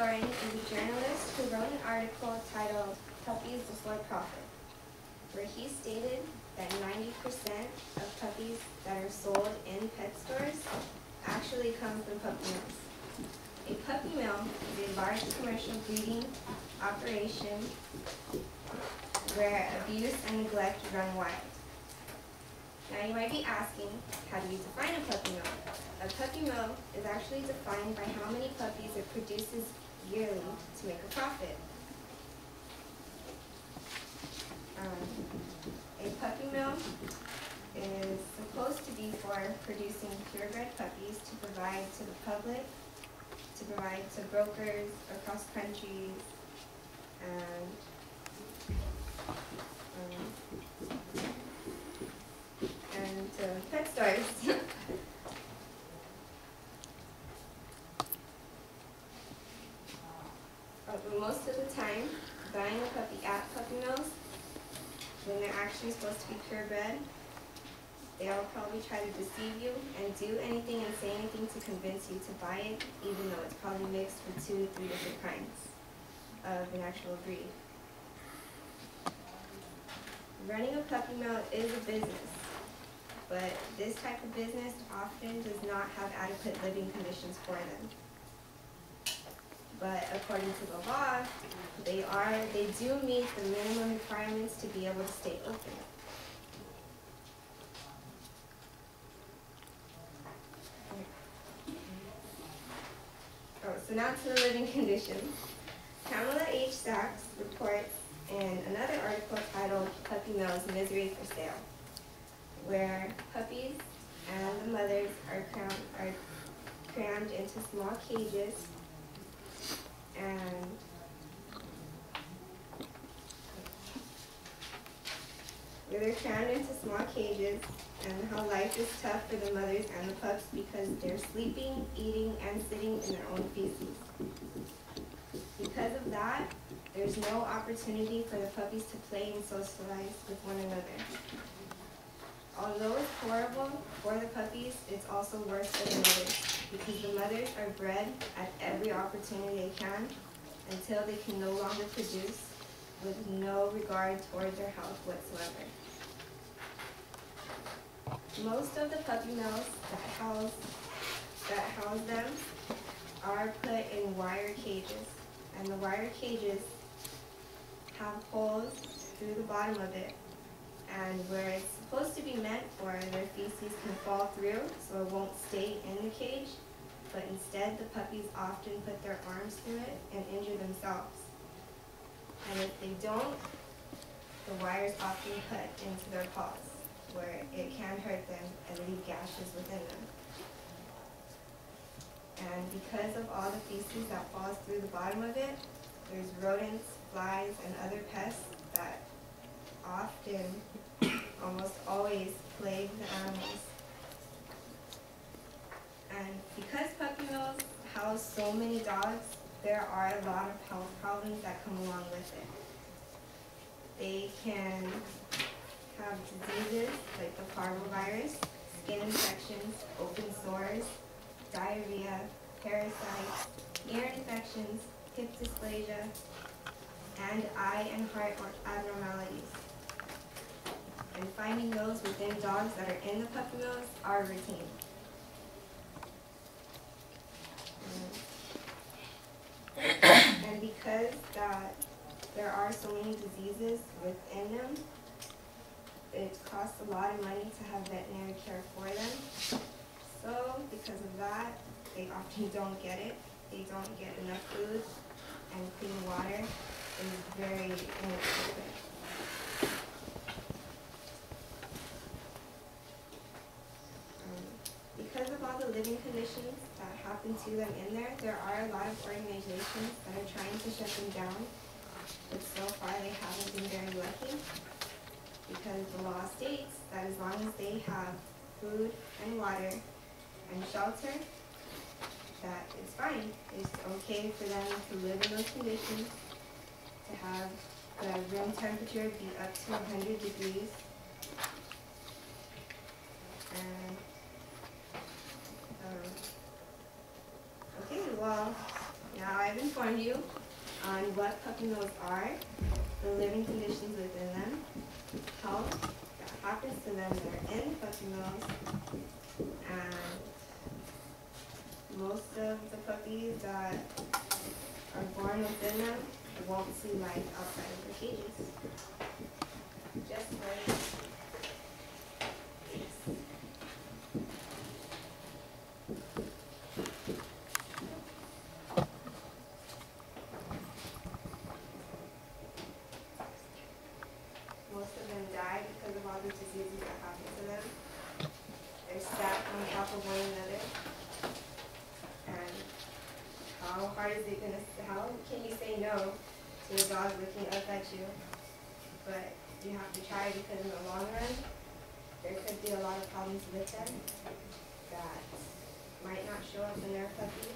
Thornton is a journalist who wrote an article titled "Puppies Before Profit," where he stated that 90% of puppies that are sold in pet stores actually come from puppy mills. A puppy mill is a large commercial breeding operation where abuse and neglect run wild. Now you might be asking, how do you define a puppy mill? A puppy mill is actually defined by how many puppies it produces yearly to make a profit. A puppy mill is supposed to be for producing purebred puppies to provide to the public, to provide to brokers across countries, and to pet stores. But most of the time, buying a puppy at puppy mills, when they're actually supposed to be purebred, they'll probably try to deceive you and do anything and say anything to convince you to buy it, even though it's probably mixed with 2 to 3 different kinds of an actual breed. Running a puppy mill is a business, but this type of business often does not have adequate living conditions for them. But according to the law, they do meet the minimum requirements to be able to stay open. So now to the living conditions. Pamela H. Sachs reports in another article titled "Puppy Mills: Misery for Sale," where puppies and the mothers are crammed into small cages, and and how life is tough for the mothers and the pups because they're sleeping, eating, and sitting in their own feces. Because of that, there's no opportunity for the puppies to play and socialize with one another. Although it's horrible for the puppies, it's also worse for the mothers, because the mothers are bred at every opportunity they can until they can no longer produce, with no regard toward their health whatsoever. Most of the puppy mills that house them are put in wire cages, and the wire cages have holes through the bottom of it, and where it's supposed to be meant for, their feces can fall through so it won't stay in the cage, but instead the puppies often put their arms through it and injure themselves. And if they don't, the wires often cut into their paws, where it can hurt them and leave gashes within them. And because of all the feces that falls through the bottom of it, there's rodents, flies, and other pests that often, almost always, plague the animals. And because puppy mills house so many dogs, there are a lot of health problems that come along with it. They can have diseases like the parvovirus, skin infections, open sores, diarrhea, parasites, ear infections, hip dysplasia, and eye and heart abnormalities. And finding those within dogs that are in the puppy mills are routine. And because there are so many diseases within them, it costs a lot of money to have veterinary care for them. So because of that, they often don't get it. They don't get enough food, and clean water is very inexpensive. Because of all the living conditions that happen to them in there, there are a lot of organizations that are trying to shut them down, but so far they haven't been very lucky, because the law states that as long as they have food and water and shelter, that it's fine. It's okay for them to live in those conditions, to have the room temperature be up to 100 degrees. And okay, well, now I've been inform you on what puppy mills are, the living conditions within them, health that happens to them that are in puppy mills, and most of the puppies that are born within them won't see life outside of the cages. Just like this. Most of them die because of all the diseases that happen to them. They're stacked on top of one another. And how hard is it gonna, how can you say no to a dog looking up at you? But you have to try because in the long run, there could be a lot of problems with them that might not show up in their puppy